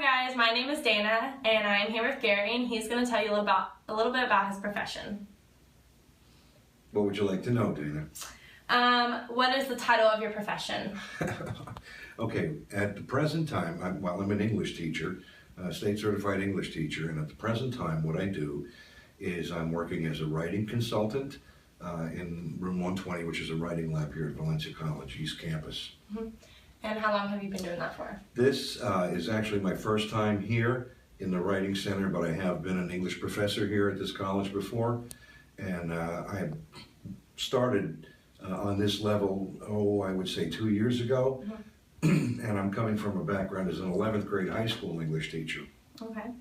guys, my name is Dana and I'm here with Gary and he's going to tell you a little bit about his profession. What would you like to know, Dana? What is the title of your profession? Okay, at the present time, I'm an English teacher, state certified English teacher, and at the present time what I do is I'm working as a writing consultant in room 120, which is a writing lab here at Valencia College, East Campus. Mm-hmm. And how long have you been doing that for? This is actually my first time here in the Writing Center, but I have been an English professor here at this college before, and I started on this level, I would say 2 years ago, mm-hmm. And I'm coming from a background as an 11th grade high school English teacher. Okay.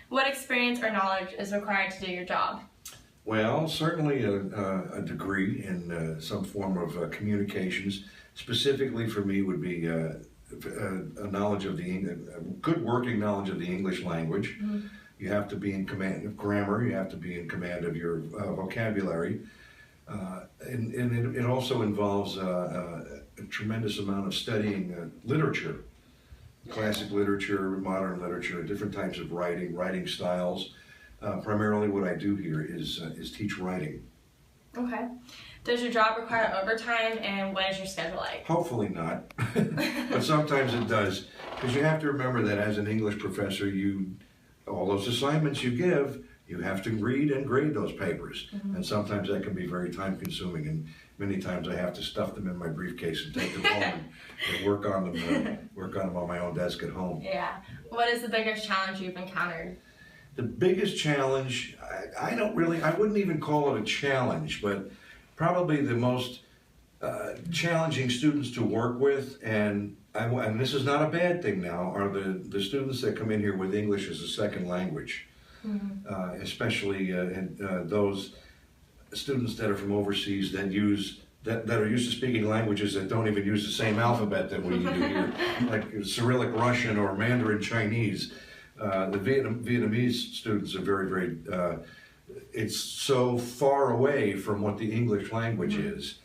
What experience or knowledge is required to do your job? Well, certainly a degree in some form of communications. Specifically for me would be a knowledge of a good working knowledge of the English language. Mm-hmm. You have to be in command of grammar, you have to be in command of your vocabulary. And it also involves a tremendous amount of studying literature, classic literature, modern literature, different types of writing styles. Primarily what I do here is teach writing. Okay. Does your job require overtime, and what is your schedule like? Hopefully not, but sometimes it does, because you have to remember that as an English professor, all those assignments you give, you have to read and grade those papers, mm-hmm. and sometimes that can be very time consuming, and many times I have to stuff them in my briefcase and take them home and work on them on my own desk at home. Yeah. What is the biggest challenge you've encountered? The biggest challenge, I wouldn't even call it a challenge, but probably the most challenging students to work with, and this is not a bad thing now, are the students that come in here with English as a second language. Mm-hmm. Especially those students that are from overseas that are used to speaking languages that don't even use the same alphabet that we do here, like Cyrillic Russian or Mandarin Chinese. The Vietnamese students are very, it's so far away from what the English language mm-hmm. is.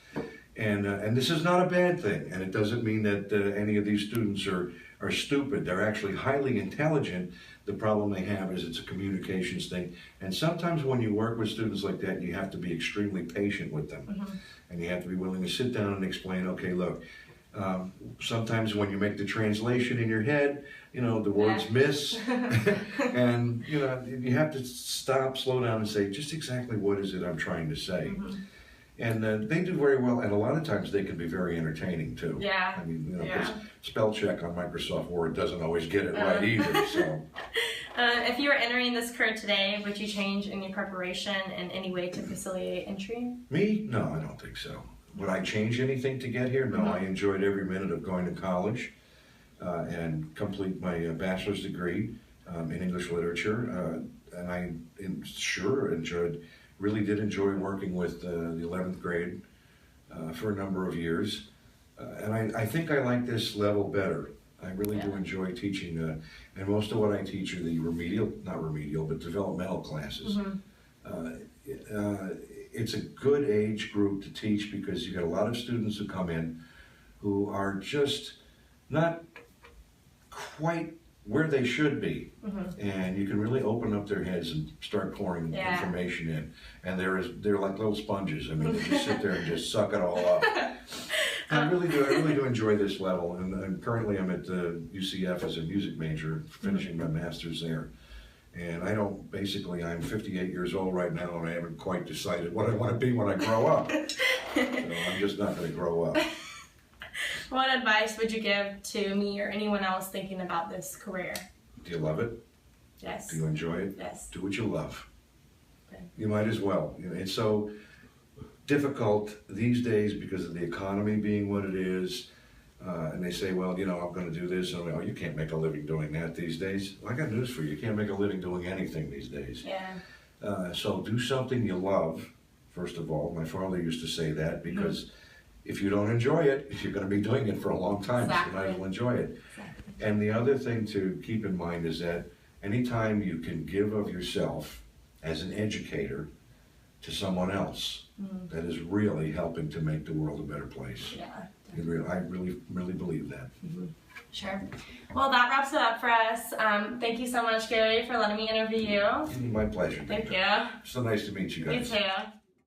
And this is not a bad thing, and it doesn't mean that any of these students are stupid. They're actually highly intelligent. The problem they have is it's a communications thing. And sometimes when you work with students like that, you have to be extremely patient with them. Mm-hmm. And you have to be willing to sit down and explain, okay, look, sometimes when you make the translation in your head, the words miss, and you have to stop, slow down, and say just exactly what is it I'm trying to say. Mm-hmm. And they do very well, and a lot of times they can be very entertaining too. Yeah. I mean, because spell check on Microsoft Word doesn't always get it right either. So. If you were entering this career today, would you change any preparation in any way to facilitate entry? Me? No, I don't think so. Would I change anything to get here? No, mm-hmm. I enjoyed every minute of going to college and complete my bachelor's degree in English literature. And I really did enjoy working with the 11th grade for a number of years. And I think I like this level better. I really do enjoy teaching, and most of what I teach are the developmental classes. Mm-hmm. It's a good age group to teach because you got a lot of students who come in who are just not quite where they should be, mm-hmm. and you can really open up their heads and start pouring information in. And they're like little sponges. I mean, they just sit there and just suck it all up. I really do enjoy this level, and currently I'm at UCF as a music major, finishing my master's there. And I'm 58 years old right now, and I haven't quite decided what I want to be when I grow up. So I'm just not going to grow up. What advice would you give to me or anyone else thinking about this career? Do you love it? Yes. Do you enjoy it? Yes. Do what you love. Okay. You might as well. It's so difficult these days because of the economy being what it is. And they say, well, I'm going to do this. And I'm like, you can't make a living doing that these days. Well, I got news for you. You can't make a living doing anything these days. Yeah. So do something you love, first of all. My father used to say that because if you don't enjoy it, you're going to be doing it for a long time. Exactly. So you might as well enjoy it. Exactly. And the other thing to keep in mind is that anytime you can give of yourself as an educator to someone else, that is really helping to make the world a better place. Yeah. I really believe that. Sure. Well, that wraps it up for us. Thank you so much, Gary, for letting me interview you. My pleasure. Thank you. So nice to meet you guys. You too.